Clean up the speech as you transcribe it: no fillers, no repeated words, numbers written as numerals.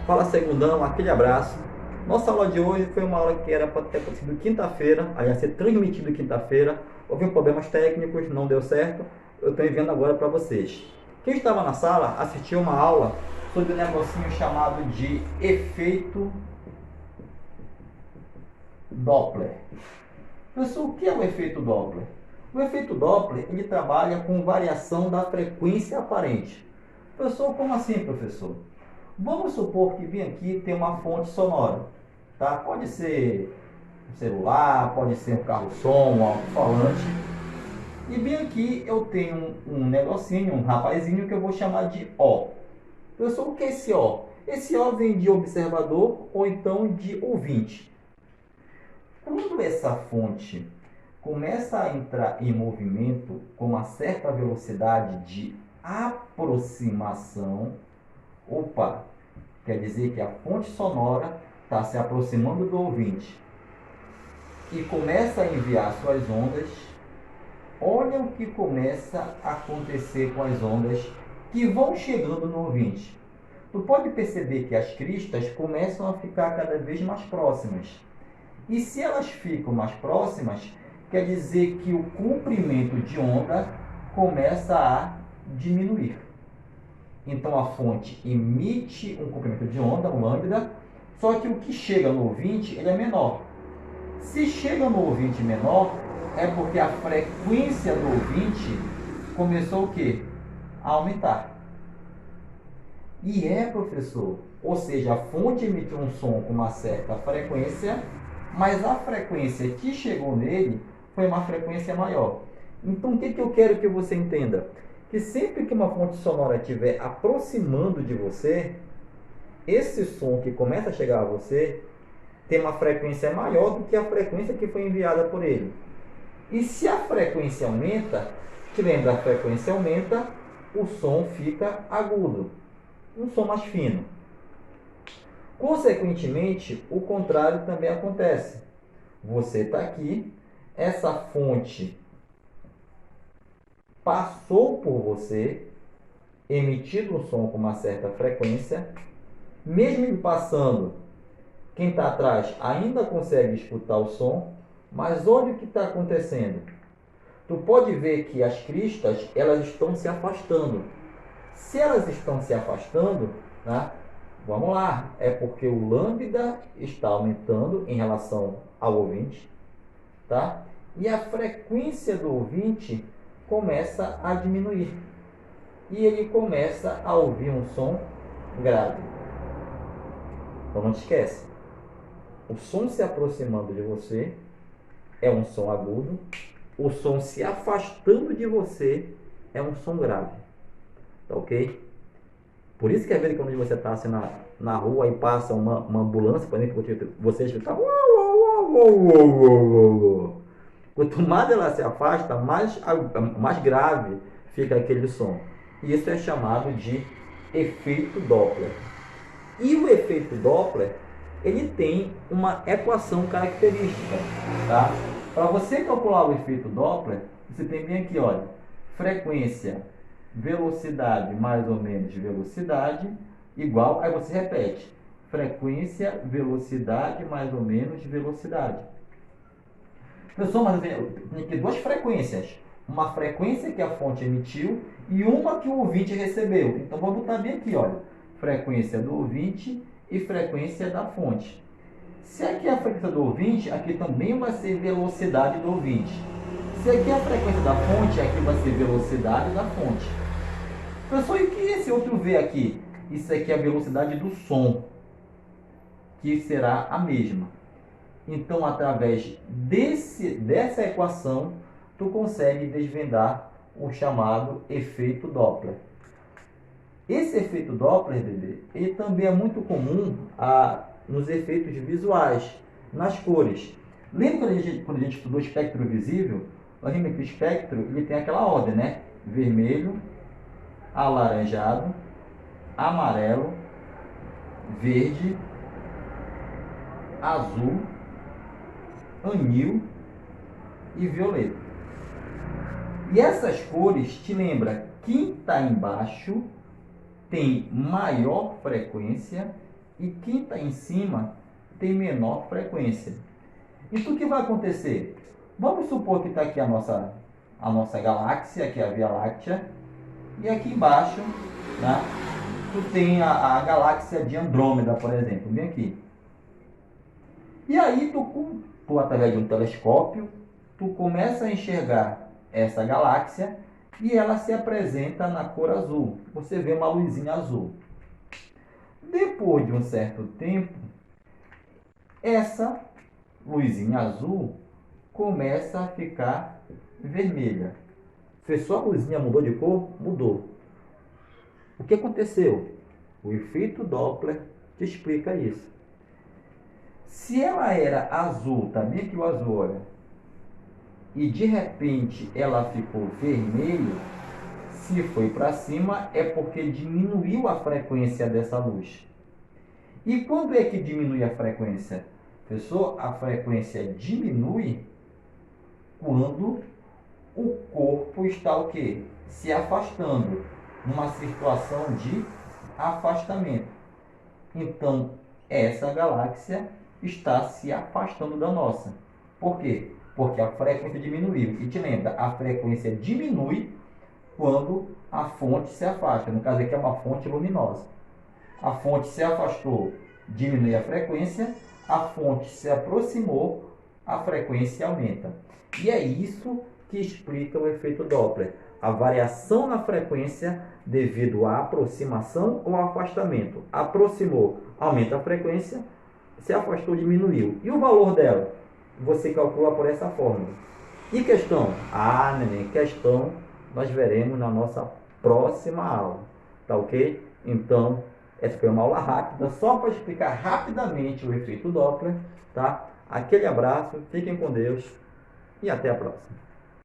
Fala segundão, aquele abraço. Nossa aula de hoje foi uma aula que era para ter acontecido quinta-feira, aliás, ser transmitido quinta-feira. Houve problemas técnicos, não deu certo. Eu estou enviando agora para vocês. Quem estava na sala assistiu uma aula sobre um negocinho chamado de efeito Doppler. Pessoal, o que é o efeito Doppler? O efeito Doppler, ele trabalha com variação da frequência aparente. Professor, como assim, professor? Vamos supor que vem aqui tem uma fonte sonora, tá? Pode ser um celular, pode ser um carro-som, um alto-falante. E bem aqui eu tenho um negocinho, um rapazinho que eu vou chamar de O. Professor, o que é esse O? Esse O vem de observador ou então de ouvinte. Quando essa fonte começa a entrar em movimento com uma certa velocidade de aproximação, opa, quer dizer que a fonte sonora está se aproximando do ouvinte e começa a enviar suas ondas. Olha o que começa a acontecer com as ondas que vão chegando no ouvinte. Tu pode perceber que as cristas começam a ficar cada vez mais próximas. E se elas ficam mais próximas, quer dizer que o comprimento de onda começa a diminuir. Então a fonte emite um comprimento de onda, um lambda, só que o que chega no ouvinte ele é menor. Se chega no ouvinte menor, é porque a frequência do ouvinte começou o quê? A aumentar. E professor, ou seja, a fonte emitiu um som com uma certa frequência, mas a frequência que chegou nele foi uma frequência maior. Então o que eu quero que você entenda? Que sempre que uma fonte sonora estiver aproximando de você, esse som que começa a chegar a você tem uma frequência maior do que a frequência que foi enviada por ele. E se a frequência aumenta, te lembra, a frequência aumenta, o som fica agudo, um som mais fino. Consequentemente, o contrário também acontece. Você está aqui, essa fonte passou por você, emitindo um som com uma certa frequência, mesmo ele passando, quem está atrás ainda consegue escutar o som, mas olha o que está acontecendo. Tu pode ver que as cristas elas estão se afastando. Se elas estão se afastando, né, vamos lá, é porque o lambda está aumentando em relação ao ouvinte, tá? E a frequência do ouvinte começa a diminuir. E ele começa a ouvir um som grave. Então não te esquece. O som se aproximando de você é um som agudo. O som se afastando de você é um som grave. Tá ok? Por isso que às vezes quando você está assim na rua e passa uma ambulância, por exemplo, você escuta. Quanto mais ela se afasta, mais grave fica aquele som. Isso é chamado de efeito Doppler. E o efeito Doppler, ele tem uma equação característica, tá? Para você calcular o efeito Doppler, você tem bem aqui, olha, frequência, velocidade mais ou menos velocidade, igual, aí você repete, frequência, velocidade mais ou menos velocidade. Pessoal, mas tem aqui duas frequências. Uma frequência que a fonte emitiu e uma que o ouvinte recebeu. Então, vou botar bem aqui, olha. Frequência do ouvinte e frequência da fonte. Se aqui é a frequência do ouvinte, aqui também vai ser velocidade do ouvinte. Se aqui é a frequência da fonte, aqui vai ser velocidade da fonte. Pessoal, e o que é esse outro V aqui? Isso aqui é a velocidade do som, que será a mesma. Então, através dessa equação, tu consegue desvendar o chamado efeito Doppler. Esse efeito Doppler, bebê, ele também é muito comum nos efeitos visuais, nas cores. Lembra quando a gente estudou espectro visível? Nós vimos que o espectro ele tem aquela ordem, né? Vermelho, alaranjado, amarelo, verde, azul, anil e violeta. E essas cores te lembra quem está embaixo tem maior frequência e quem está em cima tem menor frequência. Então o que vai acontecer? Vamos supor que está aqui a nossa galáxia, aqui é a Via Láctea, e aqui embaixo, né, tu tem a galáxia de Andrômeda, por exemplo, bem aqui. E aí tu através de um telescópio, tu começa a enxergar essa galáxia e ela se apresenta na cor azul. Você vê uma luzinha azul. Depois de um certo tempo, essa luzinha azul começa a ficar vermelha. Professor, a luzinha mudou de cor? Mudou. O que aconteceu? O efeito Doppler te explica isso. Se ela era azul, tá bem aqui o azul, olha, e de repente ela ficou vermelho, se foi para cima é porque diminuiu a frequência dessa luz. E quando é que diminui a frequência? Professor, a frequência diminui quando o corpo está o quê? Se afastando, numa situação de afastamento. Então, essa galáxia está se afastando da nossa. Por quê? Porque a frequência diminuiu. E te lembra, a frequência diminui quando a fonte se afasta. No caso aqui é uma fonte luminosa. A fonte se afastou, diminui a frequência. A fonte se aproximou, a frequência aumenta. E é isso que explica o efeito Doppler. A variação na frequência devido à aproximação ou afastamento. Aproximou, aumenta a frequência. Se afastou, diminuiu. E o valor dela? Você calcula por essa fórmula. E questão? Ah, neném, questão nós veremos na nossa próxima aula. Tá ok? Então, essa foi uma aula rápida, só para explicar rapidamente o efeito Doppler. Tá? Aquele abraço, fiquem com Deus e até a próxima.